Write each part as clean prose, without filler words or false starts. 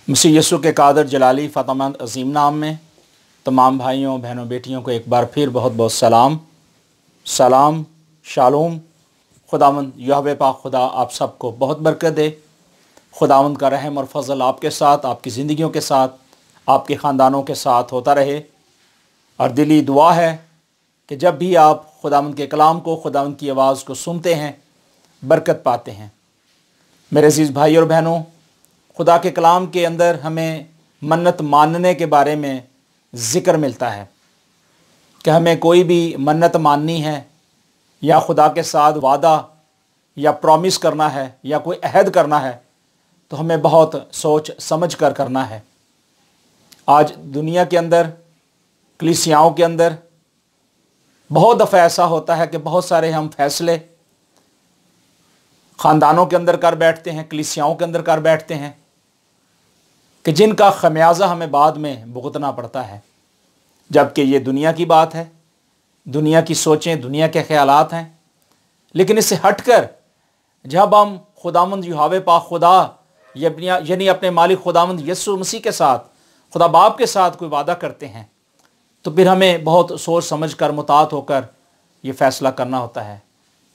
मसीह यीशु के कादर जलाली फ़ातिमात अज़ीम नाम में तमाम भाइयों बहनों बेटियों को एक बार फिर बहुत बहुत सलाम शालोम। खुदावंद यहोवा पाक खुदा आप सबको बहुत बरकत दे। खुदावंद का रहम और फजल आपके साथ, आपकी ज़िंदगियों के साथ, आपके ख़ानदानों के साथ होता रहे। और दिली दुआ है कि जब भी आप खुदावंद के कलाम को, खुदावंद की आवाज़ को सुनते हैं, बरकत पाते हैं। मेरे अज़ीज़ भाई और बहनों, खुदा के कलाम के अंदर हमें मन्नत मानने के बारे में ज़िक्र मिलता है कि हमें कोई भी मन्नत माननी है या खुदा के साथ वादा या प्रॉमिस करना है या कोई अहद करना है तो हमें बहुत सोच समझ कर करना है। आज दुनिया के अंदर, कलीसियाओं के अंदर बहुत दफ़ा ऐसा होता है कि बहुत सारे हम फैसले ख़ानदानों के अंदर कर बैठते हैं, कलीसियाओं के अंदर कर बैठते हैं कि जिनका खमियाजा हमें बाद में भुगतना पड़ता है। जबकि ये दुनिया की बात है, दुनिया की सोचें, दुनिया के ख्यालात हैं। लेकिन इससे हटकर जब हम खुदावंद यहोवा पाक खुदा यानी अपने मालिक खुदावंद यीशु मसीह के साथ, खुदा बाप के साथ कोई वादा करते हैं तो फिर हमें बहुत सोच समझ कर, मुतात होकर ये फ़ैसला करना होता है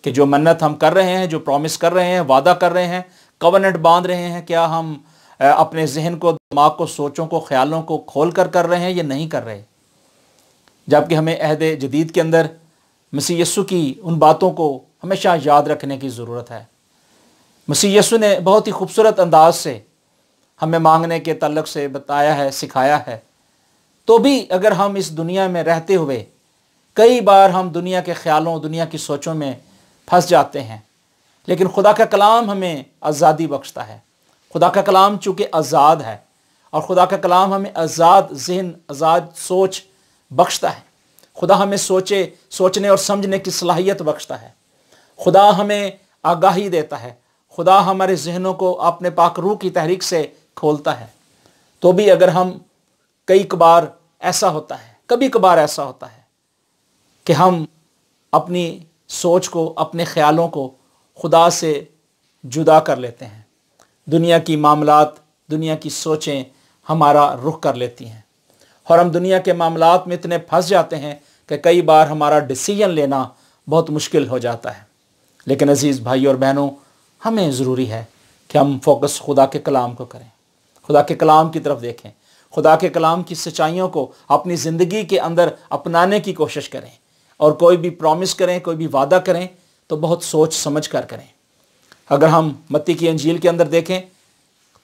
कि जो मन्नत हम कर रहे हैं, जो प्रॉमिस कर रहे हैं, वादा कर रहे हैं, कवनेंट बांध रहे हैं, क्या हम अपने जहन को, दिमाग को, सोचों को, ख्यालों को खोल कर रहे हैं या नहीं कर रहे। जबकि हमें अहद जदीद के अंदर मसीह यीशु की उन बातों को हमेशा याद रखने की ज़रूरत है। मसीह यीशु ने बहुत ही खूबसूरत अंदाज से हमें मांगने के तल्लुक़ से बताया है, सिखाया है। तो भी अगर हम इस दुनिया में रहते हुए कई बार हम दुनिया के ख्यालों, दुनिया की सोचों में फंस जाते हैं, लेकिन खुदा का कलाम हमें आज़ादी बख्शता है। खुदा का कलाम चूँकि आज़ाद है और खुदा का कलाम हमें आज़ाद ज़हन, आज़ाद सोच बख्शता है। खुदा हमें सोचने और समझने की सलाहियत बख्शता है। खुदा हमें आगाही देता है। खुदा हमारे जहनों को अपने पाक रूह की तहरीक से खोलता है। तो भी अगर हम कभी कभार ऐसा होता है कि हम अपनी सोच को, अपने ख्यालों को खुदा से जुदा कर लेते हैं। दुनिया की मामलात, दुनिया की सोचें हमारा रुख कर लेती हैं और हम दुनिया के मामलात में इतने फंस जाते हैं कि कई बार हमारा डिसीजन लेना बहुत मुश्किल हो जाता है। लेकिन अज़ीज़ भाई और बहनों, हमें ज़रूरी है कि हम फोकस खुदा के कलाम को करें, खुदा के कलाम की तरफ देखें, खुदा के कलाम की सच्चाइयों को अपनी ज़िंदगी के अंदर अपनाने की कोशिश करें। और कोई भी प्रॉमिस करें, कोई भी वादा करें तो बहुत सोच समझ कर करें। अगर हम मत्ती की अंजील के अंदर देखें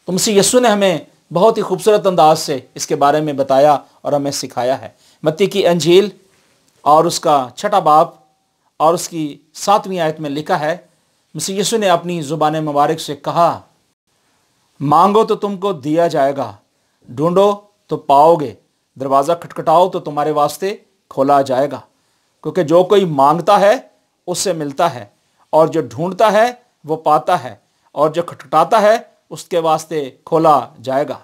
तो मसीह यीशु ने हमें बहुत ही खूबसूरत अंदाज से इसके बारे में बताया और हमें सिखाया है। मत्ती की अंजील और उसका 6वां बाब और उसकी 7वीं आयत में लिखा है, मसीह यीशु ने अपनी ज़ुबान मुबारक से कहा, मांगो तो तुमको दिया जाएगा, ढूंढो तो पाओगे, दरवाज़ा खटखटाओ तो तुम्हारे वास्ते खोला जाएगा। क्योंकि जो कोई मांगता है उससे मिलता है, और जो ढूंढता है वो पाता है, और जो खटखटाता है उसके वास्ते खोला जाएगा।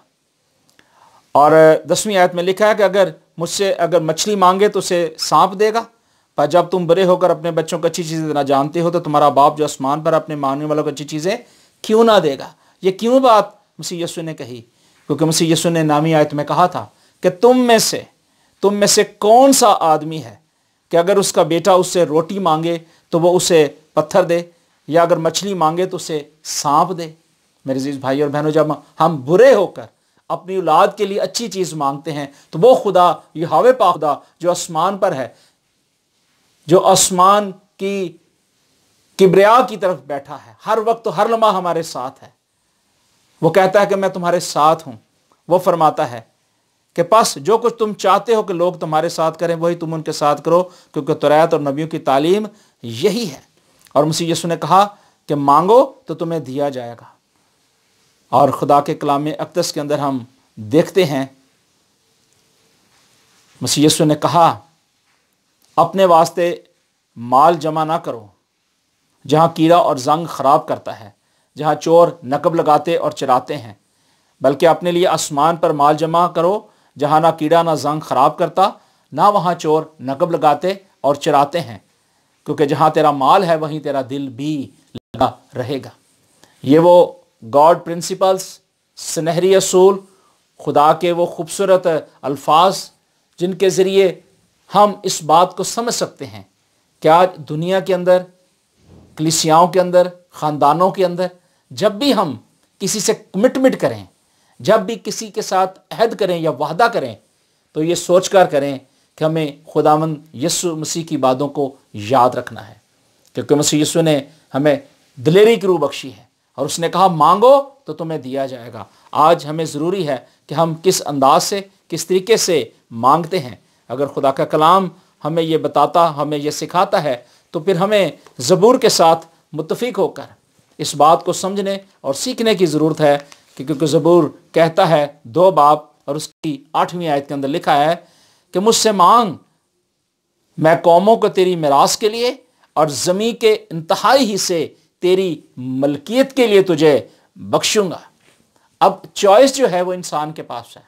और 10वीं आयत में लिखा है कि अगर मछली मांगे तो उसे सांप देगा, पर जब तुम बड़े होकर अपने बच्चों को अच्छी चीज़ें देना जानते हो तो तुम्हारा बाप जो आसमान पर अपने मांगने वालों को अच्छी चीज़ें क्यों ना देगा। ये क्यों बात मसीह यीशु ने कही? क्योंकि मसीह यीशु ने 9वीं आयत में कहा था कि तुम में से कौन सा आदमी है कि अगर उसका बेटा उससे रोटी मांगे तो वो उसे पत्थर दे, या अगर मछली मांगे तो उसे सांप दे। मेरे अज़ीज़ भाई और बहनों, जब हम बुरे होकर अपनी औलाद के लिए अच्छी चीज़ मांगते हैं तो वो खुदा, यहोवा पाक खुदा जो आसमान पर है, जो आसमान की किबरिया की तरफ बैठा है, हर वक्त हर लम्हा हमारे साथ है, वो कहता है कि मैं तुम्हारे साथ हूँ। वो फरमाता है कि बस जो कुछ तुम चाहते हो कि लोग तुम्हारे साथ करें वही तुम उनके साथ करो, क्योंकि तौरात और नबियों की तालीम यही है। और मसीह यीशु ने कहा कि मांगो तो तुम्हें दिया जाएगा। और खुदा के कलाम अक़दस के अंदर हम देखते हैं मसीह यीशु ने कहा, अपने वास्ते माल जमा ना करो जहाँ कीड़ा और जंग खराब करता है, जहाँ चोर नकब लगाते और चराते हैं, बल्कि अपने लिए आसमान पर माल जमा करो जहाँ ना कीड़ा ना जंग खराब करता, ना वहाँ चोर नकब लगाते और चराते हैं, क्योंकि जहाँ तेरा माल है वहीं तेरा दिल भी लगा रहेगा। ये वो गॉड प्रिंसिपल्स, सुनहरी असूल खुदा के वो खूबसूरत अल्फाज जिनके ज़रिए हम इस बात को समझ सकते हैं कि आज दुनिया के अंदर, कलीसियाओं के अंदर, ख़ानदानों के अंदर जब भी हम किसी से कमिटमेंट करें, जब भी किसी के साथ अहद करें या वादा करें, तो ये सोचकर करें कि हमें खुदावंद यीशु मसीह की बातों को याद रखना है, क्योंकि मसीह यीशु ने हमें दिलेरी की रूह बख्शी है और उसने कहा मांगो तो तुम्हें दिया जाएगा। आज हमें ज़रूरी है कि हम किस अंदाज से, किस तरीके से मांगते हैं। अगर खुदा का कलाम हमें ये बताता, हमें ये सिखाता है, तो फिर हमें ज़बूर के साथ मुत्तफ़िक होकर इस बात को समझने और सीखने की ज़रूरत है कि क्योंकि ज़बूर कहता है 2 बाब और उसकी 8वीं आयत के अंदर लिखा है कि मुझसे मांग, मैं कौमों को तेरी मिरास के लिए और ज़मीन के इंतहाई हिस्से तेरी मलकियत के लिए तुझे बख्शूंगा। अब चॉइस जो है वो इंसान के पास है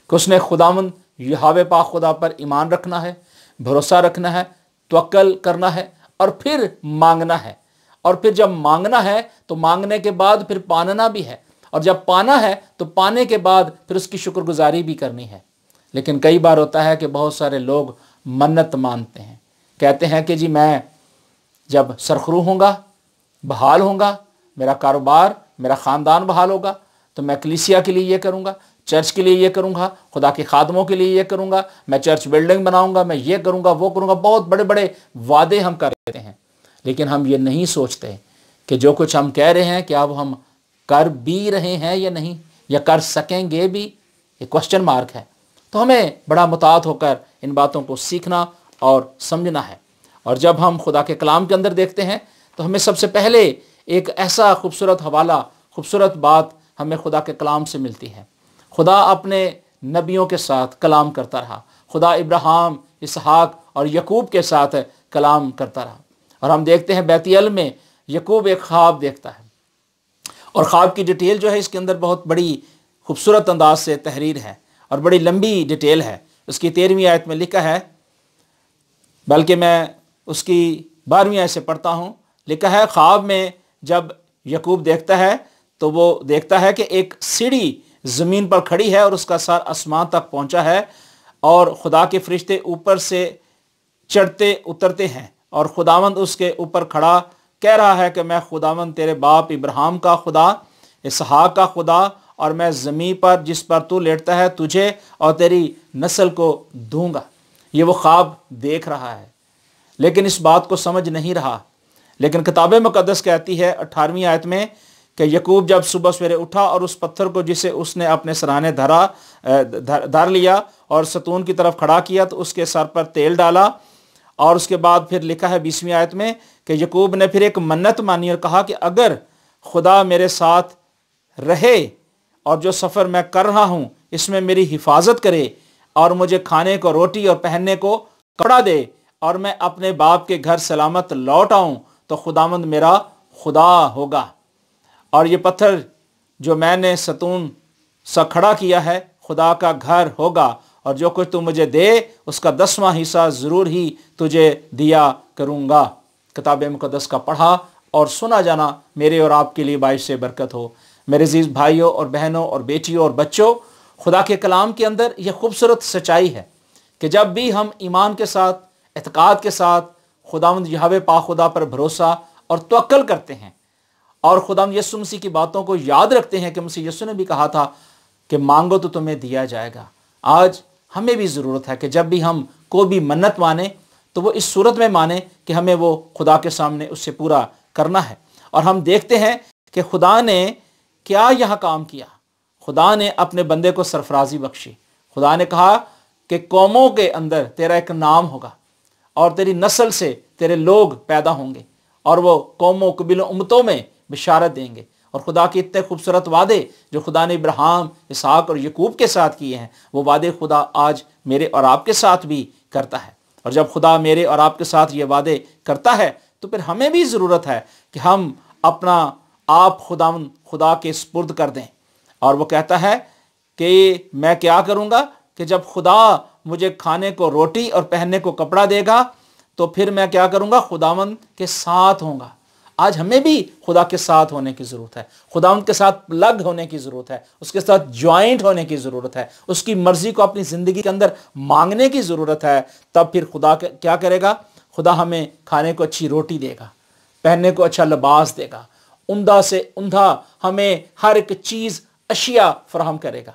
कि उसने खुदावंद यहोवा पाक खुदा पर ईमान रखना है, भरोसा रखना है, तवक्कल करना है और फिर मांगना है। और फिर जब मांगना है तो मांगने के बाद फिर पाना भी है, और जब पाना है तो पाने के बाद फिर उसकी शुक्रगुजारी भी करनी है। लेकिन कई बार होता है कि बहुत सारे लोग मन्नत मानते हैं, कहते हैं कि जी मैं जब सरखरू होऊंगा, बहाल होऊंगा, मेरा कारोबार, मेरा ख़ानदान बहाल होगा, तो मैं कलीसिया के लिए ये करूँगा, चर्च के लिए ये करूँगा, खुदा के खादमों के लिए ये करूँगा, मैं चर्च बिल्डिंग बनाऊँगा, मैं ये करूँगा, वो करूँगा। बहुत बड़े बड़े वादे हम कर देते हैं, लेकिन हम ये नहीं सोचते कि जो कुछ हम कह रहे हैं क्या वो हम कर भी रहे हैं या नहीं, या कर सकेंगे भी, ये क्वेश्चन मार्क है। तो हमें बड़ा मुतात होकर इन बातों को सीखना और समझना है। और जब हम खुदा के कलाम के अंदर देखते हैं तो हमें सबसे पहले एक ऐसा खूबसूरत हवाला, खूबसूरत बात हमें खुदा के कलाम से मिलती है। खुदा अपने नबियों के साथ कलाम करता रहा। खुदा इब्राहिम, इसहाक और यकूब के साथ कलाम करता रहा। और हम देखते हैं बैतल में यकूब एक ख्वाब देखता है, और ख्वाब की डिटेल जो है इसके अंदर बहुत बड़ी खूबसूरत अंदाज से तहरीर है और बड़ी लंबी डिटेल है। उसकी 13वीं आयत में लिखा है, बल्कि मैं उसकी 12वीं आयत से पढ़ता हूँ। लिखा है, ख्वाब में जब यकूब देखता है तो वो देखता है कि एक सीढ़ी ज़मीन पर खड़ी है और उसका सर आसमान तक पहुँचा है, और खुदा के फरिश्ते ऊपर से चढ़ते उतरते हैं, और खुदावंद उसके ऊपर खड़ा कह रहा है कि मैं खुदावंद तेरे बाप इब्राहिम का खुदा, इसहाक का खुदा, और मैं ज़मीन पर जिस पर तू लेटता है तुझे और तेरी नस्ल को दूंगा। ये वो ख्वाब देख रहा है, लेकिन इस बात को समझ नहीं रहा। लेकिन किताब मुक़द्दस कहती है 18वीं आयत में कि यकूब जब सुबह सवेरे उठा और उस पत्थर को जिसे उसने अपने सराहने धर लिया और सतून की तरफ खड़ा किया तो उसके सर पर तेल डाला। और उसके बाद फिर लिखा है 20वीं आयत में कि यकूब ने फिर एक मन्नत मानी और कहा कि अगर खुदा मेरे साथ रहे और जो सफ़र मैं कर रहा हूँ इसमें मेरी हिफाजत करे और मुझे खाने को रोटी और पहनने को कपड़ा दे और मैं अपने बाप के घर सलामत लौट आऊँ, तो खुदावंद मेरा खुदा होगा, और ये पत्थर जो मैंने सतून सा खड़ा किया है खुदा का घर होगा, और जो कुछ तू मुझे दे उसका 10वां हिस्सा ज़रूर ही तुझे दिया करूँगा। किताब मुक़द्दस का पढ़ा और सुना जाना मेरे और आपके लिए बाइस से बरकत हो। मेरे अज़ीज़ भाइयों और बहनों और बेटियों और बच्चों, खुदा के कलाम के अंदर यह खूबसूरत सच्चाई है कि जब भी हम ईमान के साथ, एतकाद के साथ खुदावंद यहोवा पाक खुदा पर भरोसा और तवक्कल करते हैं और खुदावंद यीशु मसीह की बातों को याद रखते हैं कि मसीह यीशु ने भी कहा था कि मांगो तो तुम्हें दिया जाएगा। आज हमें भी ज़रूरत है कि जब भी हम कोई भी मन्नत माने तो वो इस सूरत में माने कि हमें वो खुदा के सामने उससे पूरा करना है। और हम देखते हैं कि खुदा ने क्या यहाँ काम किया। खुदा ने अपने बंदे को सरफराजी बख्शी। खुदा ने कहा कि कौमों के अंदर तेरा एक नाम होगा और तेरी नस्ल से तेरे लोग पैदा होंगे और वो कौमों, कबीलों, उम्मतों में बिशारत देंगे। और खुदा के इतने खूबसूरत वादे जो खुदा ने इब्राहिम, इसहाक और यकूब के साथ किए हैं, वो वादे खुदा आज मेरे और आपके साथ भी करता है। और जब खुदा मेरे और आपके साथ ये वादे करता है तो फिर हमें भी ज़रूरत है कि हम अपना आप खुदा के स्पुर्द कर दें। और वो कहता है कि मैं क्या करूँगा कि जब खुदा मुझे खाने को रोटी और पहनने को कपड़ा देगा तो फिर मैं क्या करूँगा, खुदावंद के साथ होऊंगा آج ہمیں بھی خدا کے ساتھ ہونے کی ضرورت ہے، خداوند کے ساتھ لگ ہونے کی ضرورت ہے، اس کے ساتھ جوائنٹ ہونے کی ضرورت ہے، اس کی مرضی کو اپنی زندگی کے اندر مانگنے کی ضرورت ہے۔ تب پھر خدا کیا کرے گا؟ خدا ہمیں کھانے کو اچھی روٹی دے گا، پہننے کو اچھا لباس دے گا، عمدہ سے عمدہ ہمیں ہر ایک چیز اشیاء فراہم کرے گا۔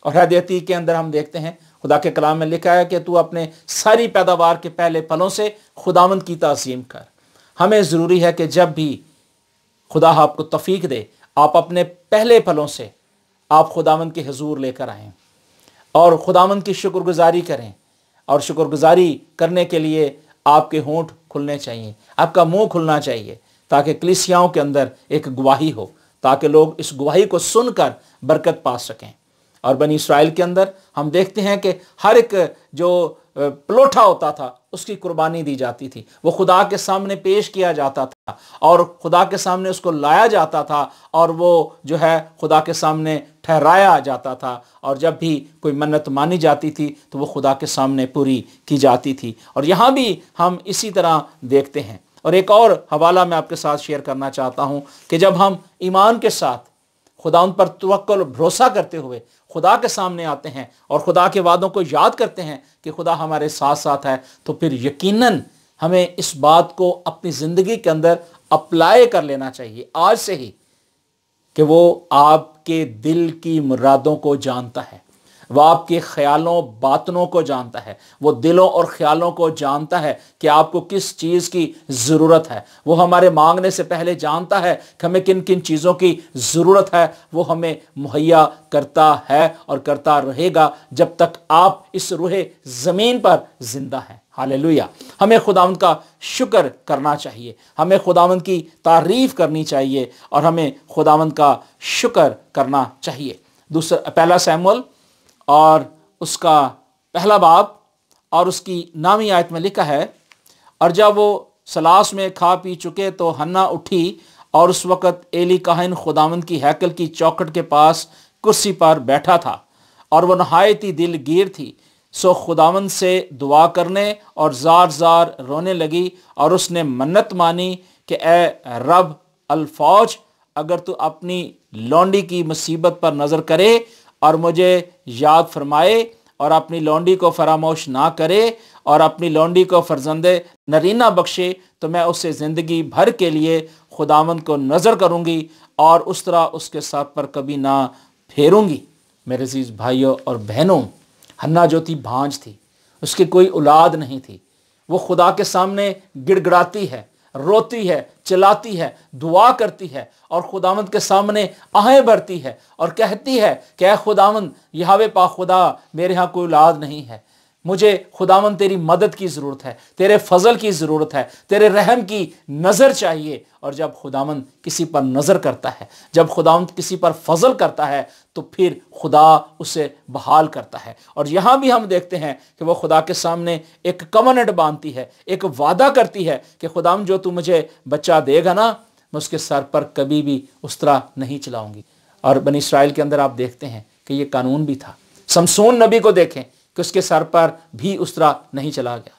اور عہد عتیق کے اندر ہم دیکھتے ہیں خدا کے کلام میں لکھا ہے کہ تو اپنے ساری پیداوار کے پہلے پھلوں سے خداوند کی تعظیم کر۔ ہمیں ضروری ہے کہ جب بھی خدا آپ کو توفیق دے، آپ اپنے پہلے پھلوں سے آپ خداوند کے حضور لے کر آئیں اور خداوند کی شکر گزاری کریں، اور شکر گزاری کرنے کے لیے آپ کے ہونٹ کھلنے چاہیے، آپ کا منہ کھلنا چاہیے، تاکہ کلیسیاؤں کے اندر ایک گواہی ہو، تاکہ لوگ اس گواہی کو سن کر برکت پا سکیں۔ اور بنی اسرائیل کے اندر ہم دیکھتے ہیں کہ ہر ایک جو پلوٹا ہوتا تھا اس کی قربانی دی جاتی تھی، وہ خدا کے سامنے پیش کیا جاتا تھا اور خدا کے سامنے اس کو لایا جاتا تھا، اور وہ جو ہے خدا کے سامنے ٹھہرایا جاتا تھا، اور جب بھی کوئی منت مانی جاتی تھی تو وہ خدا کے سامنے پوری کی جاتی تھی۔ اور یہاں بھی ہم اسی طرح دیکھتے ہیں۔ اور ایک اور حوالہ میں آپ کے ساتھ شیئر کرنا چاہتا ہوں کہ جب ہم ایمان کے ساتھ خدا ان پر توکل بھروسہ کرتے ہوئے خدا کے سامنے آتے ہیں اور خدا کے وعدوں کو یاد کرتے ہیں کہ خدا ہمارے ساتھ ساتھ ہے، تو پھر یقیناً ہمیں اس بات کو اپنی زندگی کے اندر اپلائی کر لینا چاہیے آج سے ہی، کہ وہ آپ کے دل کی مرادوں کو جانتا ہے، وہ آپ کے خیالوں باطنوں کو جانتا ہے، وہ دلوں اور خیالوں کو جانتا ہے کہ آپ کو کس چیز کی ضرورت ہے، وہ ہمارے مانگنے سے پہلے جانتا ہے کہ ہمیں کن کن چیزوں کی ضرورت ہے، وہ ہمیں مہیا کرتا ہے اور کرتا رہے گا جب تک آپ اس روح زمین پر زندہ ہیں۔ ہاللیلویہ۔ ہمیں خداوند کا شکر کرنا چاہیے، ہمیں خداوند کی تعریف کرنی چاہیے، اور ہمیں خداوند کا شکر کرنا چاہیے۔ پہلا سیموئیل اور اس کا پہلا باب اور اس کی 9ویں آیت میں لکھا ہے، اور جب وہ سلاس میں کھا پی چکے تو حنا اٹھی، اور اس وقت ایلی کاہن خداوند کی ہیکل کی چوکھٹ کے پاس کرسی پر بیٹھا تھا، اور وہ نہایت ہی دل گیر تھی، سو خداوند سے دعا کرنے اور زار زار رونے لگی، اور اس نے منت مانی کہ اے رب الفوج، اگر تو اپنی لونڈی کی مصیبت پر نظر کرے اور مجھے یاد فرمائے اور اپنی لونڈی کو فراموش نہ کرے اور اپنی لونڈی کو فرزند نرینہ بخشے، تو میں اسے زندگی بھر کے لیے خداوند کو نظر کروں گی اور اس طرح اس کے ساتھ پر کبھی نہ پھیروں گی۔ میرے عزیز بھائیوں اور بہنوں، حنا جو تھی بھانج تھی، اس کی کوئی اولاد نہیں تھی، وہ خدا کے سامنے گڑ گڑاتی ہے، روتی ہے، چلاتی ہے، دعا کرتی ہے، اور خداوند کے سامنے آہیں بھرتی ہے اور کہتی ہے کہ اے خداوند یہوہ پاک خدا، میرے ہاں کوئی اولاد نہیں ہے، مجھے خداوند تیری مدد کی ضرورت ہے، تیرے فضل کی ضرورت ہے، تیرے رحم کی نظر چاہیے۔ اور جب خداوند کسی پر نظر کرتا ہے، جب خداوند کسی پر فضل کرتا ہے، تو پھر خدا اسے بحال کرتا ہے۔ اور یہاں بھی ہم دیکھتے ہیں کہ وہ خدا کے سامنے ایک کوننٹ باندھتی ہے، ایک وعدہ کرتی ہے کہ خداوند جو تو مجھے بچہ دے گا نا، میں اس کے سر پر کبھی بھی اس طرح نہیں چلاؤں گی۔ اور بنی اسرائیل کے اندر آپ دیکھتے ہیں کہ یہ قانون بھی تھا۔ سمسون نبی کو دیکھیں کہ اس کے سر پر بھی اس طرح نہیں چلا گیا۔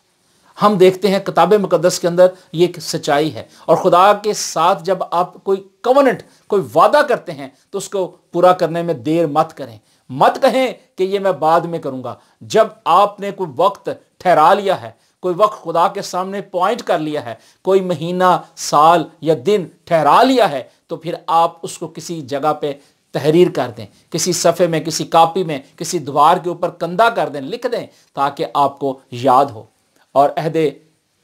ہم دیکھتے ہیں کتاب مقدس کے اندر یہ ایک سچائی ہے، اور خدا کے ساتھ جب آپ کوئی کوننٹ، کوئی وعدہ کرتے ہیں تو اس کو پورا کرنے میں دیر مت کریں، مت کہیں کہ یہ میں بعد میں کروں گا۔ جب آپ نے کوئی وقت ٹھہرا لیا ہے، کوئی وقت خدا کے سامنے پوائنٹ کر لیا ہے، کوئی مہینہ، سال یا دن ٹھہرا لیا ہے، تو پھر آپ اس کو کسی جگہ پہ تحریر کر دیں، کسی صفحے میں، کسی کاپی میں، کسی دیوار کے اوپر کندہ کر دیں، لکھ دیں، تاکہ آپ کو یاد ہو۔ اور عہد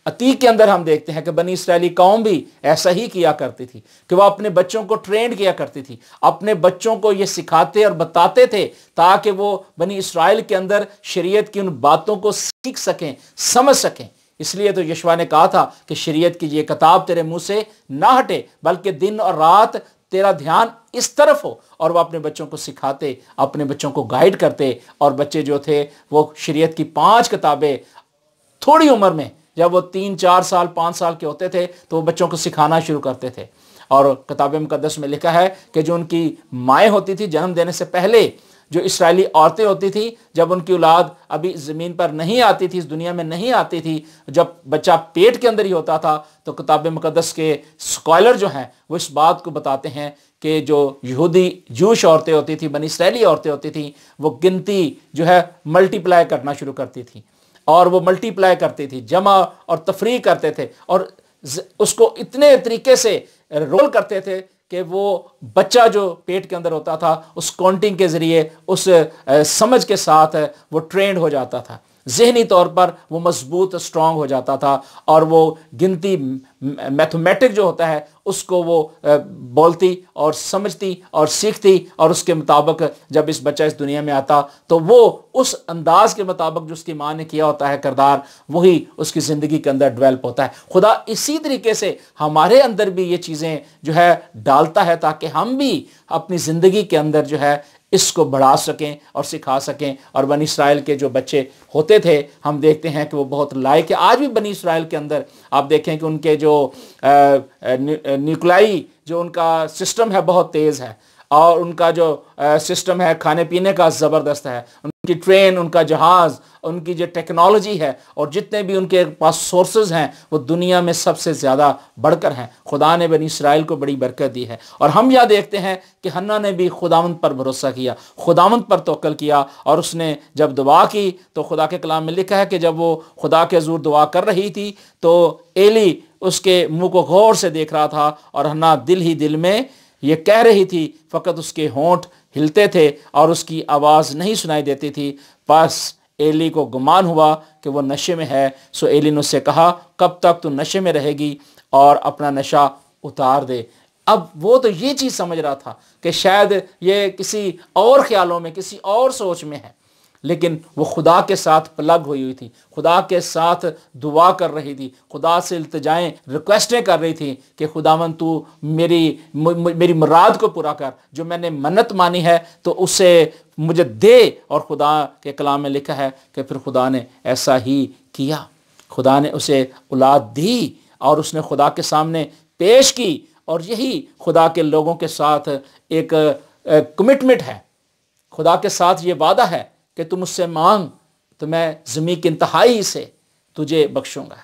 عتیق کے اندر ہم دیکھتے ہیں کہ بنی اسرائیلی قوم بھی ایسا ہی کیا کرتی تھی کہ وہ اپنے بچوں کو ٹرینڈ کیا کرتی تھی، اپنے بچوں کو یہ سکھاتے اور بتاتے تھے تاکہ وہ بنی اسرائیل کے اندر شریعت کی ان باتوں کو سیکھ سکیں، سمجھ سکیں۔ اس لیے تو یشوع نے کہا تھا کہ شریعت کی یہ کتاب تیرے منہ سے نہ ہٹے، بلکہ دن اور رات تیرا دھیان اس طرف ہو۔ اور وہ اپنے بچوں کو سکھاتے، اپنے بچوں کو گائیڈ کرتے، اور بچے جو تھے وہ شریعت کی 5 کتابیں تھوڑی عمر میں، جب وہ 3 4 سال 5 سال کے ہوتے تھے تو وہ بچوں کو سکھانا شروع کرتے تھے۔ اور کتاب مقدس میں لکھا ہے کہ جو ان کی مائیں ہوتی تھی جنم دینے سے پہلے، جو اسرائیلی عورتیں ہوتی تھیں جب ان کی اولاد ابھی زمین پر نہیں آتی تھی، اس دنیا میں نہیں آتی تھی، جب بچہ پیٹ کے اندر ہی ہوتا تھا، تو کتاب مقدس کے سکالر جو ہیں وہ اس بات کو بتاتے ہیں کہ جو یہودی جوش عورتیں ہوتی تھیں، بنی اسرائیلی عورتیں ہوتی تھیں، وہ گنتی جو ہے ملٹی پلائی کرنا شروع کرتی تھیں، اور وہ ملٹی پلائی کرتی تھی، جمع اور تفریق کرتے تھے، اور اس کو اتنے طریقے سے رول کرتے تھے کہ وہ بچہ جو پیٹ کے اندر ہوتا تھا اس کاؤنٹنگ کے ذریعے، اس سمجھ کے ساتھ وہ ٹرینڈ ہو جاتا تھا، ذہنی طور پر وہ مضبوط اسٹرانگ ہو جاتا تھا، اور وہ گنتی میتھمیٹک جو ہوتا ہے اس کو وہ بولتی اور سمجھتی اور سیکھتی، اور اس کے مطابق جب اس بچہ اس دنیا میں آتا تو وہ اس انداز کے مطابق جو اس کی ماں نے کیا ہوتا ہے کردار، وہی اس کی زندگی کے اندر ڈیولپ ہوتا ہے۔ خدا اسی طریقے سے ہمارے اندر بھی یہ چیزیں جو ہے ڈالتا ہے تاکہ ہم بھی اپنی زندگی کے اندر جو ہے اس کو بڑھا سکیں اور سکھا سکیں۔ اور بنی اسرائیل کے جو بچے ہوتے تھے ہم دیکھتے ہیں کہ وہ بہت لائق ہے۔ آج بھی بنی اسرائیل کے اندر آپ دیکھیں کہ ان کے جو نیوکلائی جو ان کا سسٹم ہے بہت تیز ہے، اور ان کا جو سسٹم ہے کھانے پینے کا زبردست ہے، ان کی ٹرین، ان کا جہاز، ان کی جو ٹیکنالوجی ہے، اور جتنے بھی ان کے پاس سورسز ہیں وہ دنیا میں سب سے زیادہ بڑھ کر ہیں۔ خدا نے بنی اسرائیل کو بڑی برکت دی ہے، اور ہم یہاں دیکھتے ہیں کہ حنا نے بھی خداوند پر بھروسہ کیا، خداوند پر توکل کیا، اور اس نے جب دعا کی تو خدا کے کلام میں لکھا ہے کہ جب وہ خدا کے حضور دعا کر رہی تھی تو ایلی اس کے منہ کو غور سے دیکھ رہا تھا، اور حنا دل ہی دل میں یہ کہہ رہی تھی، فقط اس کے ہونٹ ہلتے تھے اور اس کی آواز نہیں سنائی دیتی تھی۔ پس ایلی کو گمان ہوا کہ وہ نشے میں ہے، سو ایلی نے اس سے کہا کب تک تو نشے میں رہے گی، اور اپنا نشہ اتار دے۔ اب وہ تو یہ چیز سمجھ رہا تھا کہ شاید یہ کسی اور خیالوں میں، کسی اور سوچ میں ہے، لیکن وہ خدا کے ساتھ پلگ ہوئی تھی، خدا کے ساتھ دعا کر رہی تھی، خدا سے التجائیں ریکویسٹیں کر رہی تھی کہ خداوند تو میری مراد کو پورا کر، جو میں نے منت مانی ہے تو اسے مجھے دے۔ اور خدا کے کلام میں لکھا ہے کہ پھر خدا نے ایسا ہی کیا، خدا نے اسے اولاد دی، اور اس نے خدا کے سامنے پیش کی۔ اور یہی خدا کے لوگوں کے ساتھ ایک کمٹمنٹ ہے، خدا کے ساتھ یہ وعدہ ہے کہ تم مجھ سے مانگ تو میں زمین کی انتہائی سے تجھے بخشوں گا،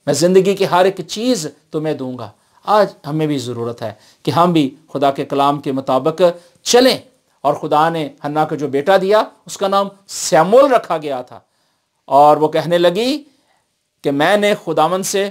میں زندگی کی ہر ایک چیز تمہیں دوں گا۔ آج ہمیں بھی ضرورت ہے کہ ہم بھی خدا کے کلام کے مطابق چلیں، اور خدا نے حنا کو جو بیٹا دیا اس کا نام سیمول رکھا گیا تھا، اور وہ کہنے لگی کہ میں نے خداوند سے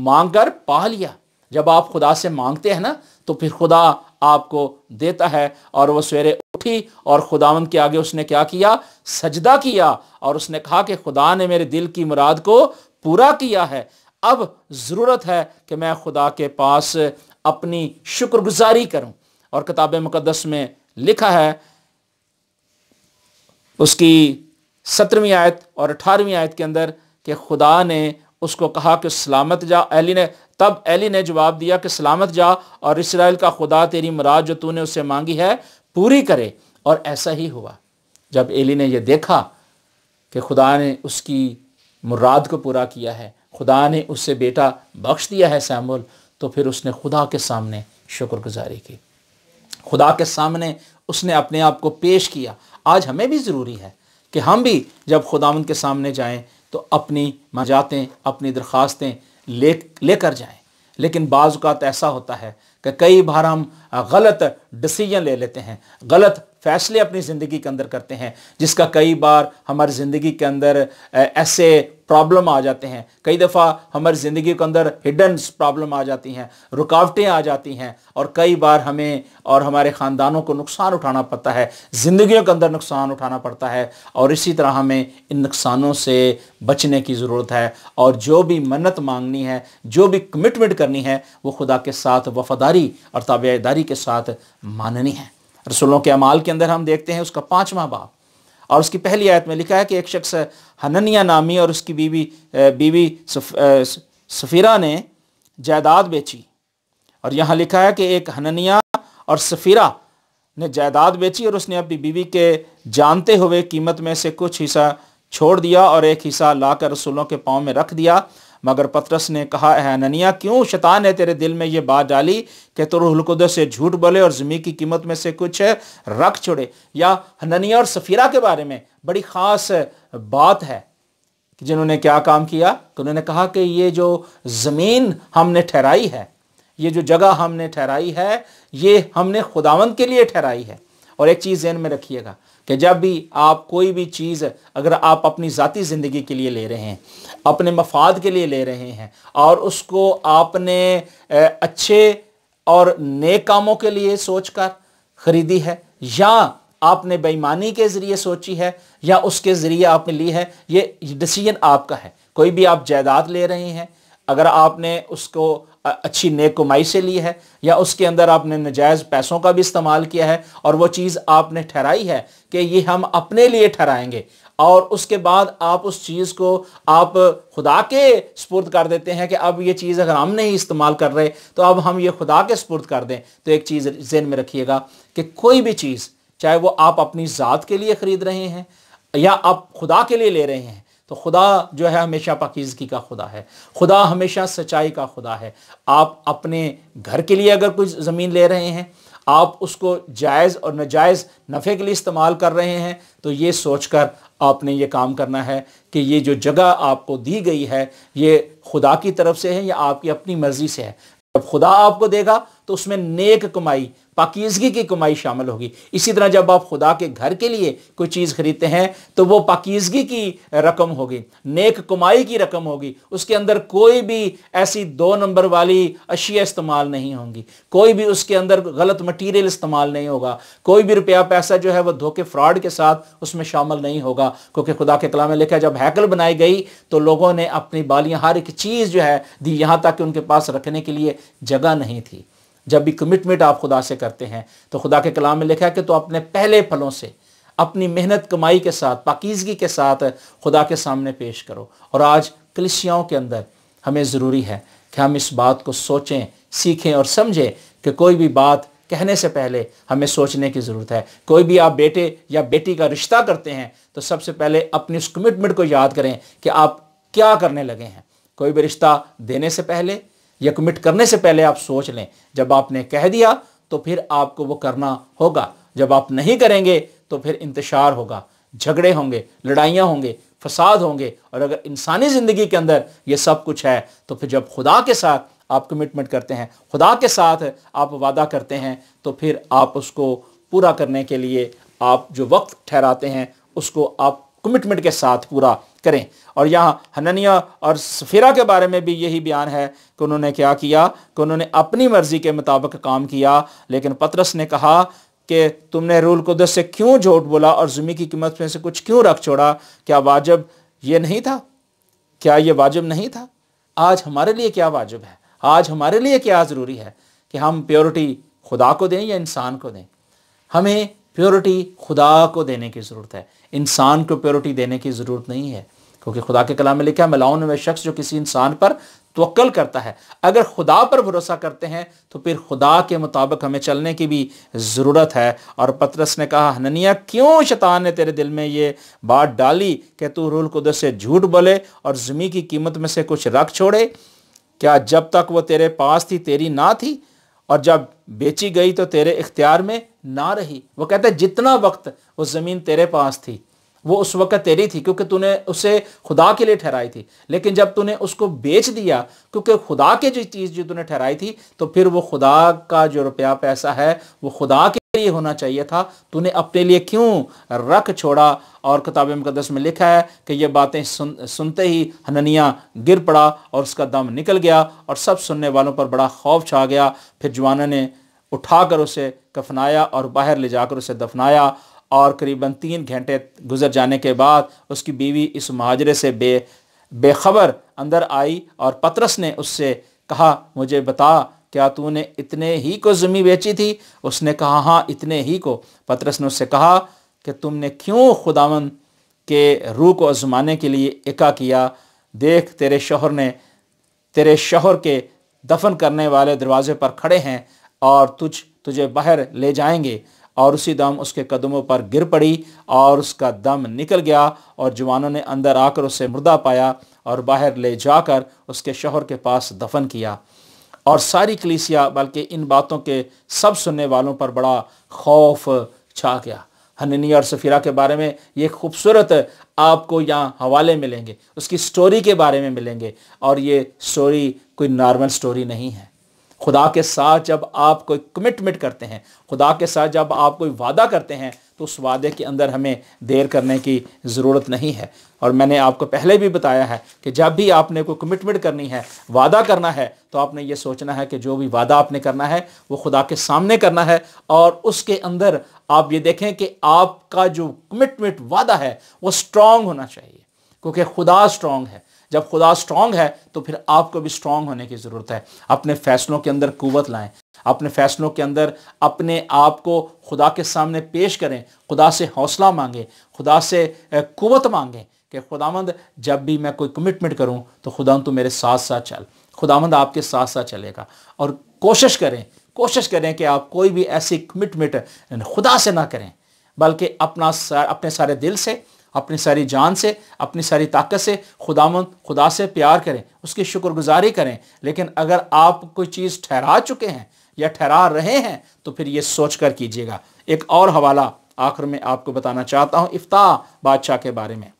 مانگ کر پا لیا۔ جب آپ خدا سے مانگتے ہیں نا تو پھر خدا آپ کو دیتا ہے۔ اور وہ سویرے اٹھی اور خداوند کے آگے اس نے کیا کیا؟ سجدہ کیا، اور اس نے کہا کہ خدا نے میرے دل کی مراد کو پورا کیا ہے، اب ضرورت ہے کہ میں خدا کے پاس اپنی شکر گزاری کروں۔ اور کتاب مقدس میں لکھا ہے اس کی 17ویں آیت اور 18ویں آیت کے اندر کہ خدا نے اس کو کہا کہ سلامت جا۔ تب ایلی نے جواب دیا کہ سلامت جا، اور اسرائیل کا خدا تیری مراد جو تو نے اس سے مانگی ہے پوری کرے۔ اور ایسا ہی ہوا۔ جب ایلی نے یہ دیکھا کہ خدا نے اس کی مراد کو پورا کیا ہے، خدا نے اس سے بیٹا بخش دیا ہے سیمول، تو پھر اس نے خدا کے سامنے شکر گزاری کی، خدا کے سامنے اس نے اپنے آپ کو پیش کیا۔ آج ہمیں بھی ضروری ہے کہ ہم بھی جب خداوند کے سامنے جائیں تو اپنی مناجاتیں، اپنی درخواستیں لے کر جائیں۔ لیکن بعض اوقات ایسا ہوتا ہے کہ کئی بار ہم غلط ڈیسیجن لے لیتے ہیں، غلط فیصلے اپنی زندگی کے اندر کرتے ہیں، جس کا کئی بار ہماری زندگی کے اندر ایسے پرابلم آ جاتے ہیں، کئی دفعہ ہماری زندگی کے اندر ہڈن پرابلم آ جاتی ہیں، رکاوٹیں آ جاتی ہیں، اور کئی بار ہمیں اور ہمارے خاندانوں کو نقصان اٹھانا پڑتا ہے، زندگیوں کے اندر نقصان اٹھانا پڑتا ہے، اور اسی طرح ہمیں ان نقصانوں سے بچنے کی ضرورت ہے۔ اور جو بھی منت مانگنی ہے، جو بھی کمٹمنٹ کرنی ہے، وہ خدا کے ساتھ وفاداری اور تابعداری کے ساتھ ماننی ہے۔ رسولوں کے اعمال کے اندر ہم دیکھتے ہیں اس کا 5واں باب اور اس کی پہلی آیت میں لکھا ہے کہ ایک شخص حننیہ نامی اور اس کی بیوی سفیرہ نے جائیداد بیچی۔ اور یہاں لکھا ہے کہ ایک حننیہ اور سفیرہ نے جائیداد بیچی، اور اس نے اپنی بیوی کے جانتے ہوئے قیمت میں سے کچھ حصہ چھوڑ دیا اور ایک حصہ لا کر رسولوں کے پاؤں میں رکھ دیا۔ मगर पतरस ने कहा, है हननिया, क्यों शैतान ने तेरे दिल में ये बात डाली कि तू रूहुल कुद्दस से झूठ बोले और ज़मीन की कीमत में से कुछ रख छोड़े। या हननिया और सफीरा के बारे में बड़ी ख़ास बात है कि जिन्होंने क्या काम किया, तो उन्होंने कहा कि ये जो ज़मीन हमने ठहराई है, ये जो जगह हमने ठहराई है, ये हमने खुदावंद के लिए ठहराई है। और एक चीज़ ज़हन में रखिएगा कि जब भी आप कोई भी चीज़ अगर आप अपनी ज़ाती ज़िंदगी के लिए ले रहे हैं, अपने मफाद के लिए ले रहे हैं, और उसको आपने अच्छे और नेक कामों के लिए सोचकर ख़रीदी है, या आपने बेईमानी के ज़रिए सोची है, या उसके ज़रिए आपने ली है, ये डिसीजन आपका है। कोई भी आप जायदाद ले रहे हैं, अगर आपने उसको अच्छी नेक कमाई से ली है, या उसके अंदर आपने नजायज़ पैसों का भी इस्तेमाल किया है, और वो चीज़ आपने ठहराई है कि ये हम अपने लिए ठहराएंगे, और उसके बाद आप उस चीज़ को आप खुदा के स्पुर्द कर देते हैं कि अब ये चीज़ अगर हम नहीं इस्तेमाल कर रहे तो अब हम ये खुदा के स्पुर्द कर दें। तो एक चीज़ ज़हन में रखिएगा कि कोई भी चीज़, चाहे वो आप अपनी ज़ात के लिए ख़रीद रहे हैं या आप खुदा के लिए ले रहे हैं, तो खुदा जो है हमेशा पाकीज़गी का खुदा है, खुदा हमेशा सच्चाई का खुदा है। आप अपने घर के लिए अगर कोई ज़मीन ले रहे हैं, आप उसको जायज़ और नाजायज़ नफ़े के लिए इस्तेमाल कर रहे हैं, तो ये सोचकर आपने ये काम करना है कि ये जो जगह आपको दी गई है ये खुदा की तरफ से है या आपकी अपनी मर्ज़ी से है। जब खुदा आपको देगा तो उसमें नेक कमाई, पाकीज़गी की कमाई शामिल होगी। इसी तरह जब आप खुदा के घर के लिए कोई चीज़ खरीदते हैं तो वो पाकीज़गी की रकम होगी, नेक कमाई की रकम होगी। उसके अंदर कोई भी ऐसी 2 नंबर वाली अशिया इस्तेमाल नहीं होंगी, कोई भी उसके अंदर गलत मटीरियल इस्तेमाल नहीं होगा, कोई भी रुपया पैसा जो है वो धोखे फ्रॉड के साथ उसमें शामिल नहीं होगा। क्योंकि खुदा के कलाम में लिखा है जब हैकल बनाई गई तो लोगों ने अपनी बालियाँ हर एक चीज़ जो है दी, यहाँ तक कि उनके पास रखने के लिए जगह नहीं थी। जब भी कमिटमेंट आप खुदा से करते हैं तो खुदा के कलाम में लिखा है कि तो अपने पहले फलों से अपनी मेहनत कमाई के साथ, पाकीज़गी के साथ खुदा के सामने पेश करो। और आज कलीसियाओं के अंदर हमें ज़रूरी है कि हम इस बात को सोचें, सीखें और समझें कि कोई भी बात कहने से पहले हमें सोचने की ज़रूरत है। कोई भी आप बेटे या बेटी का रिश्ता करते हैं तो सबसे पहले अपनी उस कमिटमेंट को याद करें कि आप क्या करने लगे हैं। कोई भी रिश्ता देने से पहले या कमिट करने से पहले आप सोच लें। जब आपने कह दिया तो फिर आपको वो करना होगा, जब आप नहीं करेंगे तो फिर इंतशार होगा, झगड़े होंगे, लड़ाइयाँ होंगे, फसाद होंगे। और अगर इंसानी ज़िंदगी के अंदर ये सब कुछ है तो फिर जब खुदा के साथ आप कमिटमेंट करते हैं, खुदा के साथ आप वादा करते हैं, तो फिर आप उसको पूरा करने के लिए आप जो वक्त ठहराते हैं उसको आप कमिटमेंट के साथ पूरा करें। और यहाँ हननिया और सफीरा के बारे में भी यही बयान है कि उन्होंने क्या किया कि उन्होंने अपनी मर्जी के मुताबिक काम किया। लेकिन पतरस ने कहा कि तुमने रूहुल कुद्दस से क्यों झूठ बोला और ज़मीन की कीमत में से कुछ क्यों रख छोड़ा? क्या वाजिब ये नहीं था? क्या ये वाजिब नहीं था? आज हमारे लिए क्या वाजिब है? आज हमारे लिए क्या ज़रूरी है कि हम प्योरिटी खुदा को दें या इंसान को दें? हमें प्योरिटी खुदा को देने की ज़रूरत है, इंसान को प्योरिटी देने की ज़रूरत नहीं है। क्योंकि खुदा के कलाम में लिखा है मलाउन में शख्स जो किसी इंसान पर तवक्कल करता है। अगर खुदा पर भरोसा करते हैं तो फिर खुदा के मुताबिक हमें चलने की भी ज़रूरत है। और पतरस ने कहा, हननिया, क्यों शैतान ने तेरे दिल में ये बात डाली कि तू रूहुल कुद्दस से झूठ बोले और ज़मीन की कीमत में से कुछ रख छोड़े? क्या जब तक वो तेरे पास थी तेरी ना थी, और जब बेची गई तो तेरे इख्तियार में ना रही? वो कहता है जितना वक्त वो ज़मीन तेरे पास थी वो उस वक्त तेरी थी क्योंकि तूने उसे खुदा के लिए ठहराई थी। लेकिन जब तूने उसको बेच दिया क्योंकि खुदा की जो चीज़ जो तूने ठहराई थी, तो फिर वो खुदा का जो रुपया पैसा है वो खुदा के लिए होना चाहिए था। तूने अपने लिए क्यों रख छोड़ा? और किताब मुकद्दस में लिखा है कि ये बातें सुनते ही हननिया गिर पड़ा और उसका दम निकल गया और सब सुनने वालों पर बड़ा खौफ छा गया। फिर जवानों ने उठाकर उसे कफनाया और बाहर ले जाकर उसे दफनाया। और करीबन 3 घंटे गुजर जाने के बाद उसकी बीवी इस मुहाजिरे से बेखबर अंदर आई और पतरस ने उससे कहा, मुझे बता, क्या तूने इतने ही को ज़मीन बेची थी? उसने कहा, हाँ, इतने ही को। पतरस ने उससे कहा कि तुमने क्यों खुदावंद के रूह को आजमाने के लिए इक्का किया? देख, तेरे शौहर के दफन करने वाले दरवाजे पर खड़े हैं और तुझे बाहर ले जाएंगे। और उसी दम उसके कदमों पर गिर पड़ी और उसका दम निकल गया। और जवानों ने अंदर आकर उसे मुर्दा पाया اور बाहर ले जाकर उसके शौहर के पास दफन किया। और सारी कलीसिया बल्कि इन बातों के सब सुनने वालों पर बड़ा खौफ छा गया। हननिया और सफीरा के बारे में ये खूबसूरत आपको यहाँ हवाले मिलेंगे, उसकी स्टोरी के बारे में मिलेंगे। और ये स्टोरी कोई नॉर्मल स्टोरी नहीं है। खुदा के साथ जब आप कोई कमिटमेंट करते हैं, खुदा के साथ जब आप कोई वादा करते हैं, तो उस वादे के अंदर हमें देर करने की ज़रूरत नहीं है। और मैंने आपको पहले भी बताया है कि जब भी आपने कोई कमिटमेंट करनी है, वादा करना है, तो आपने ये सोचना है कि जो भी वादा आपने करना है वो खुदा के सामने करना है। और उसके अंदर आप ये देखें कि आपका जो कमिटमेंट वादा है वो स्ट्रांग होना चाहिए, क्योंकि खुदा स्ट्रांग है। जब खुदा स्ट्रांग है तो फिर आपको भी स्ट्रांग होने की ज़रूरत है। अपने फैसलों के अंदर कुव्वत लाएं, अपने फैसलों के अंदर अपने आप को खुदा के सामने पेश करें, खुदा से हौसला मांगें, खुदा से कुव्वत मांगें कि खुदावंद जब भी मैं कोई कमिटमेंट करूं तो खुदावंद तू मेरे साथ साथ चल। खुदावंद आपके साथ साथ चलेगा। और कोशिश करें कि आप कोई भी ऐसी कमिटमेंट खुदा से ना करें, बल्कि अपने सारे दिल से, अपनी सारी जान से, अपनी सारी ताकत से खुदा से प्यार करें, उसकी शुक्रगुजारी करें। लेकिन अगर आप कोई चीज़ ठहरा चुके हैं या ठहरा रहे हैं तो फिर ये सोच कर कीजिएगा। एक और हवाला आखिर में आपको बताना चाहता हूँ इफ्ता बादशाह के बारे में।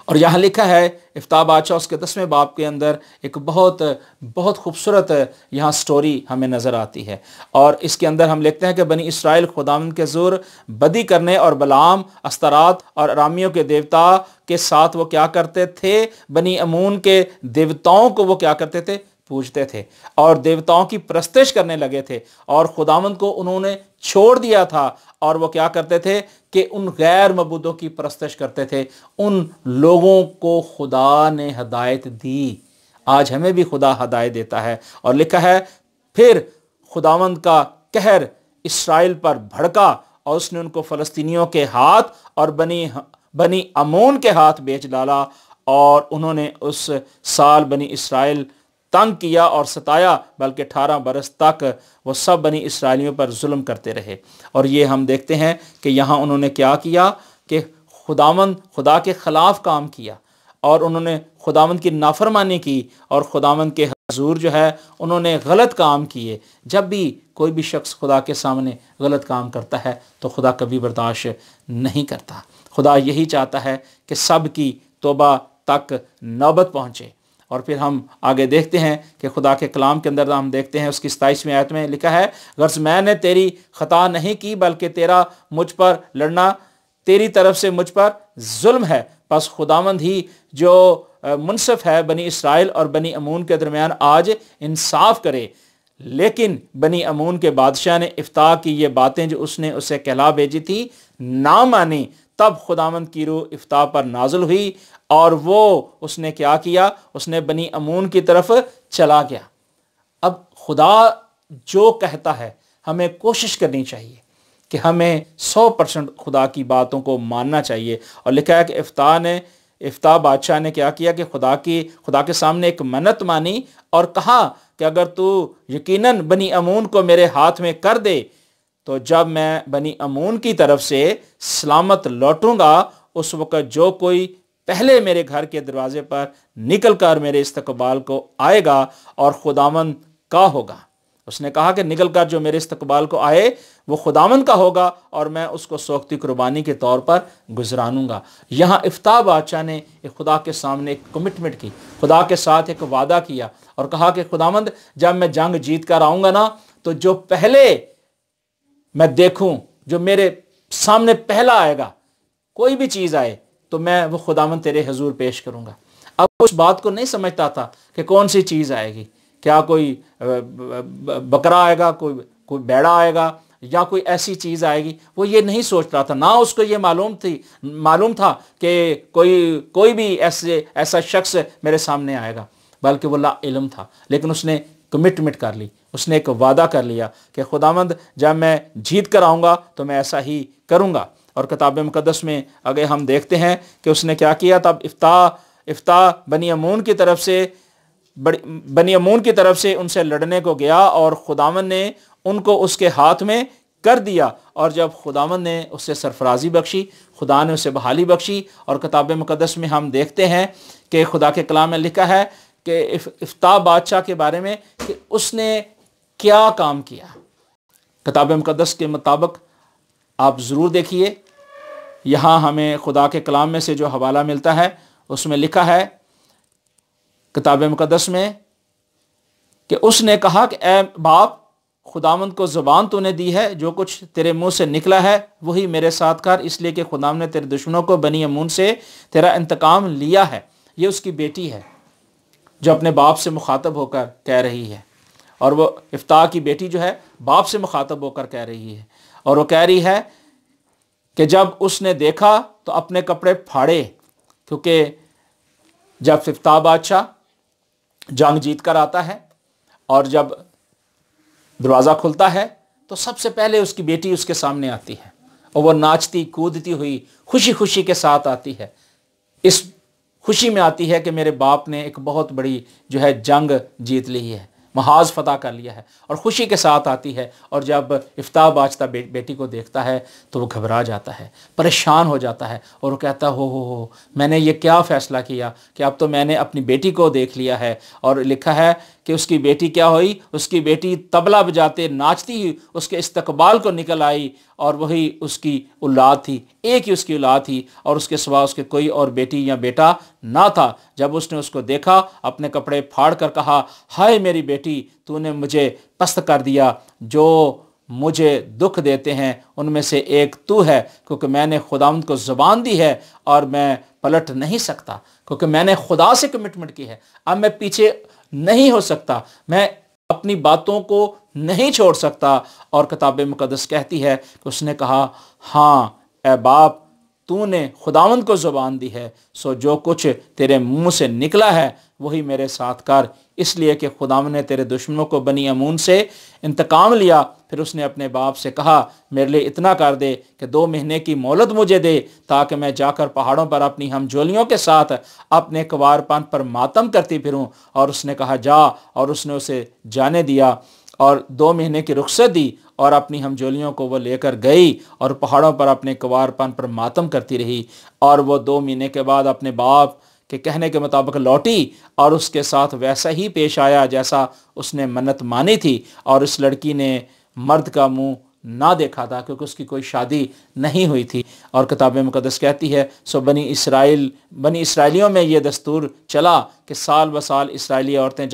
और यहाँ लिखा है इफ्ता बादशाह उसके 10वें बाब के अंदर एक बहुत खूबसूरत यहाँ स्टोरी हमें नज़र आती है। और इसके अंदर हम लिखते हैं कि बनी इसराइल खुदावंद के ज़ुर बदी करने और बलाम, अस्तारात और अरामियों के देवता के साथ वो क्या करते थे, बनी अमून के देवताओं को वो क्या करते थे, पूजते थे और देवताओं की परस्तिश करने लगे थे। और खुदावंद को उन्होंने छोड़ दिया था और वो क्या करते थे कि उन गैर मबूदों की परस्तिश करते थे। उन लोगों को खुदा ने हदायत दी। आज हमें भी खुदा हदायत देता है। और लिखा है फिर खुदावंद का कहर इसराइल पर भड़का और उसने उनको फ़लस्तीनियों के हाथ और बनी अमोन के हाथ बेच डाला। और उन्होंने उस साल बनी इसराइल तंग किया और सताया, बल्कि 18 बरस तक वो सब बनी इसराइलियों पर जुल्म करते रहे। और ये हम देखते हैं कि यहाँ उन्होंने क्या किया कि खुदा के ख़िलाफ़ काम किया और उन्होंने खुदावंद की नाफरमानी की और खुदावंद के हजूर जो है उन्होंने गलत काम किए। जब भी कोई भी शख्स खुदा के सामने गलत काम करता है तो खुदा कभी बर्दाश्त नहीं करता। खुदा यही चाहता है कि सब की तौबा तक नौबत पहुँचे। और फिर हम आगे देखते हैं कि खुदा के कलाम के अंदर हम देखते हैं उसकी 27वीं आयत में लिखा है, गर्ज मैंने तेरी खता नहीं की बल्कि तेरा मुझ पर लड़ना तेरी तरफ से मुझ पर जुल्म है। बस खुदावंद ही जो मुनसिफ है बनी इसराइल और बनी अमून के दरमियान आज इंसाफ करे। लेकिन बनी अमून के बादशाह ने इफ्ता की ये बातें जो उसने उसे कहला भेजी थी ना मानी। तब खुदावंद की रूह इफ्ता पर नाजुल हुई और वो उसने क्या किया, उसने बनी अमून की तरफ चला गया। अब खुदा जो कहता है हमें कोशिश करनी चाहिए कि हमें 100% खुदा की बातों को मानना चाहिए। और लिखा है कि इफ्ता बादशाह ने क्या किया कि खुदा के सामने एक मन्नत मानी और कहा कि अगर तू यकीनन बनी अमून को मेरे हाथ में कर दे तो जब मैं बनी अमून की तरफ से सलामत लौटूंगा उस वक़्त जो कोई पहले मेरे घर के दरवाजे पर निकल कर मेरे इस्तकबाल को आएगा और खुदावंद का होगा। उसने कहा कि निकल कर जो मेरे इस्तकबाल को आए वो खुदावंद का होगा और मैं उसको सोख्ती कुर्बानी के तौर पर गुजरानूंगा। यहाँ इफ्ता बादशाह ने खुदा के सामने एक कमिटमेंट की, खुदा के साथ एक वादा किया और कहा कि खुदावंद जब मैं जंग जीत कर आऊँगा ना तो जो पहले मैं देखूं, जो मेरे सामने पहला आएगा, कोई भी चीज़ आए तो मैं वो खुदावंद तेरे हजूर पेश करूंगा। अब उस बात को नहीं समझता था कि कौन सी चीज़ आएगी, क्या कोई बकरा आएगा, कोई बैड़ा आएगा या कोई ऐसी चीज़ आएगी। वो ये नहीं सोच रहा था, ना उसको ये मालूम था कि कोई भी ऐसा शख्स मेरे सामने आएगा, बल्कि वो ला इल्म था। लेकिन उसने कमिटमेंट कर ली, उसने एक वादा कर लिया कि खुदावंद जब मैं जीत कर आऊँगा तो मैं ऐसा ही करूँगा। और किताब मुकद्दस में अगर हम देखते हैं कि उसने क्या किया, तब इफ्ता बनी अमून की तरफ से उनसे लड़ने को गया और खुदावंद ने उनको उसके हाथ में कर दिया। और जब खुदावंद ने उससे सरफराजी बख्शी, खुदा ने उसे बहाली बख्शी। और किताब मुकद्दस में हम देखते हैं کہ خدا کے کلام میں لکھا ہے کہ افتاح بادشاہ کے بارے میں کہ اس نے کیا کام کیا۔ کتاب مقدس کے مطابق آپ ضرور دیکھیے، یہاں ہمیں خدا کے کلام میں سے جو حوالہ ملتا ہے اس میں لکھا ہے کتاب مقدس میں کہ اس نے کہا کہ اے باپ، خداوند کو زبان تو نے دی ہے، جو کچھ تیرے منہ سے نکلا ہے وہی میرے ساتھ کر، اس لیے کہ خداوند نے تیرے دشمنوں کو بنی امون سے تیرا انتقام لیا ہے۔ یہ اس کی بیٹی ہے جو اپنے باپ سے مخاطب ہو کر کہہ رہی ہے، اور وہ افتاح کی بیٹی جو ہے باپ سے مخاطب ہو کر کہہ رہی ہے، اور وہ کہہ رہی ہے کہ جب اس نے دیکھا تو اپنے کپڑے پھاڑے، کیونکہ جب افتاح بادشاہ جنگ جیت کر آتا ہے اور جب دروازہ کھلتا ہے تو سب سے پہلے اس کی بیٹی اس کے سامنے آتی ہے، اور وہ ناچتی کودتی ہوئی خوشی خوشی کے ساتھ آتی ہے، اس خوشی میں آتی ہے کہ میرے باپ نے ایک بہت بڑی جو ہے جنگ جیت لی ہے، محاذ فتح کر لیا ہے، اور خوشی کے ساتھ آتی ہے۔ اور جب افتاح بادشاہ بیٹی کو دیکھتا ہے تو وہ گھبرا جاتا ہے، پریشان ہو جاتا ہے، اور وہ کہتا ہے ہو میں نے یہ کیا فیصلہ کیا کہ اب تو میں نے اپنی بیٹی کو دیکھ لیا ہے۔ اور لکھا ہے کہ اس کی بیٹی کیا ہوئی، اس کی بیٹی طبلہ بجاتے ناچتی ہوئی اس کے استقبال کو نکل آئی، اور وہی اس کی اولاد تھی، ایک ہی اس کی اولاد تھی، اور اس کے سوا اس کے کوئی اور بیٹی یا بیٹا نہ تھا۔ جب اس نے اس کو دیکھا، اپنے کپڑے پھاڑ کر کہا، ہائے میری بیٹی، تو نے مجھے پست کر دیا، جو مجھے دکھ دیتے ہیں ان میں سے ایک تو ہے، کیونکہ میں نے خداوند کو زبان دی ہے اور میں پلٹ نہیں سکتا، کیونکہ میں نے خدا سے کمٹمنٹ کی ہے، اب میں پیچھے نہیں ہو سکتا، میں اپنی باتوں کو نہیں چھوڑ سکتا۔ اور کتاب مقدس کہتی ہے کہ اس نے کہا، ہاں اے باپ، تو نے خداوند کو زبان دی ہے، سو جو کچھ تیرے منہ سے نکلا ہے وہی میرے ساتھ کر، اس لیے کہ خداوند نے تیرے دشمنوں کو بنی امون سے انتقام لیا۔ پھر اس نے اپنے باپ سے کہا، میرے لیے اتنا کر دے کہ 2 مہینے کی مہلت مجھے دے، تاکہ میں جا کر پہاڑوں پر اپنی ہمجولیوں کے ساتھ اپنے کنوارپن پر ماتم کرتی پھروں۔ اور اس نے کہا جا، اور اس نے اسے جانے دیا اور 2 مہینے کی رخصت دی، اور اپنی ہمجولیوں کو وہ لے کر گئی اور پہاڑوں پر اپنے کنوارپن پر ماتم کرتی رہی، اور وہ 2 مہینے کے بعد اپنے باپ کے کہنے کے مطابق لوٹی، اور اس کے ساتھ ویسا ہی پیش آیا جیسا اس نے منت مانی تھی، اور اس لڑکی نے مرد کا منہ نہ دیکھا تھا کیونکہ اس کی کوئی شادی نہیں ہوئی تھی۔ اور کتاب مقدس کہتی ہے سو بنی اسرائیلیوں میں یہ دستور چلا کہ سال بسال اسرائیلی عورتیں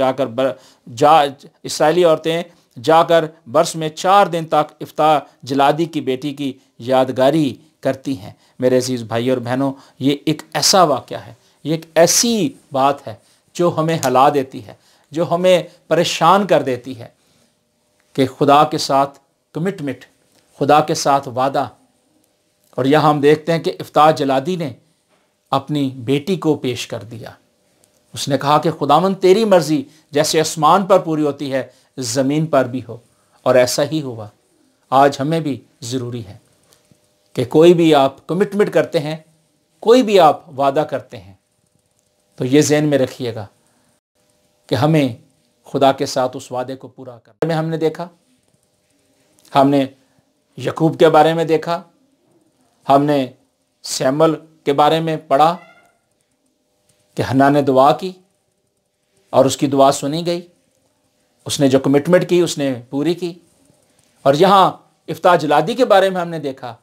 جا کر برس میں 4 دن تک افتاح جلادی کی بیٹی کی یادگاری کرتی ہیں۔ میرے عزیز بھائی اور بہنوں، یہ ایک ایسا واقعہ ہے، یہ ایک ایسی بات ہے جو ہمیں ہلا دیتی ہے، جو ہمیں پریشان کر دیتی ہے کہ خدا کے ساتھ کمٹمنٹ، خدا کے ساتھ وعدہ۔ اور یہاں ہم دیکھتے ہیں کہ افتاح جلادی نے اپنی بیٹی کو پیش کر دیا، اس نے کہا کہ خداوند تیری مرضی جیسے آسمان پر پوری ہوتی ہے زمین پر بھی ہو، اور ایسا ہی ہوا۔ آج ہمیں بھی ضروری ہے کہ کوئی بھی آپ کمٹمنٹ کرتے ہیں، کوئی بھی آپ وعدہ کرتے ہیں، تو یہ ذہن میں رکھیے گا کہ ہمیں خدا کے ساتھ اس وعدے کو پورا کرنے میں ہم نے دیکھا، ہم نے یعقوب کے بارے میں دیکھا، ہم نے سیمل کے بارے میں پڑھا کہ حنا نے دعا کی اور اس کی دعا سنی گئی، اس نے جو کمٹمنٹ کی اس نے پوری کی۔ اور یہاں افتاح جلادی کے بارے میں ہم نے دیکھا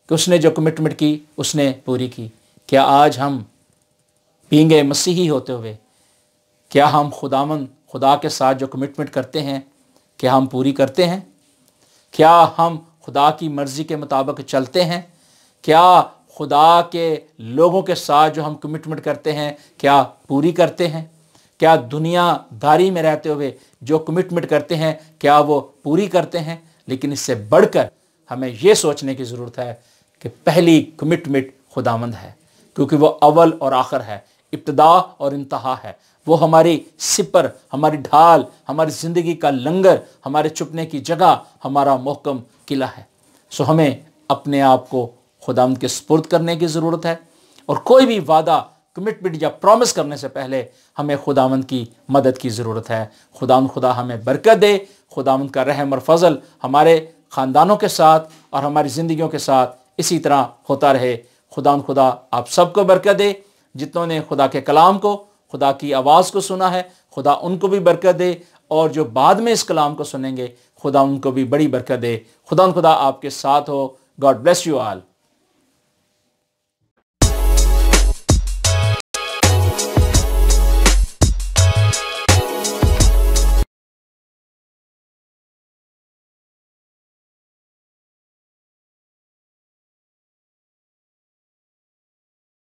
کہ اس نے جو کمٹمنٹ کی اس نے پوری کی۔ کیا آج ہم پینگے مسیحی ہوتے ہوئے کیا ہم خدا کے ساتھ جو کمٹمنٹ کرتے ہیں کیا ہم پوری کرتے ہیں؟ کیا ہم خدا کی مرضی کے مطابق چلتے ہیں؟ کیا خدا کے لوگوں کے ساتھ جو ہم کمٹمنٹ کرتے ہیں کیا پوری کرتے ہیں؟ کیا دنیا داری میں رہتے ہوئے جو کمٹمنٹ کرتے ہیں کیا وہ پوری کرتے ہیں؟ لیکن اس سے بڑھ کر ہمیں یہ سوچنے کی ضرورت ہے کہ پہلی کمٹمنٹ خداوند ہے، کیونکہ وہ اول اور آخر ہے، ابتدا اور انتہا ہے۔ وہ ہماری سپر، ہماری ڈھال، ہماری زندگی کا لنگر، ہمارے چھپنے کی جگہ، ہمارا محکم قلعہ ہے۔ سو ہمیں اپنے آپ کو خداوند کے سپرد کرنے کی ضرورت ہے، اور کوئی بھی وعدہ، کمٹمنٹ یا پرومس کرنے سے پہلے ہمیں خداوند کی مدد کی ضرورت ہے۔ خدا ہمیں برکت دے، خداوند کا رحم اور فضل ہمارے خاندانوں کے ساتھ اور ہماری زندگیوں کے ساتھ اسی طرح ہوتا رہے۔ خدا آپ سب کو برکت دے۔ جتنوں نے خدا کے کلام کو، خدا کی آواز کو سنا ہے، خدا ان کو بھی برکت دے، اور جو بعد میں اس کلام کو سنیں گے خدا ان کو بھی بڑی برکت دے۔ خدا آپ کے ساتھ ہو۔ God bless you all.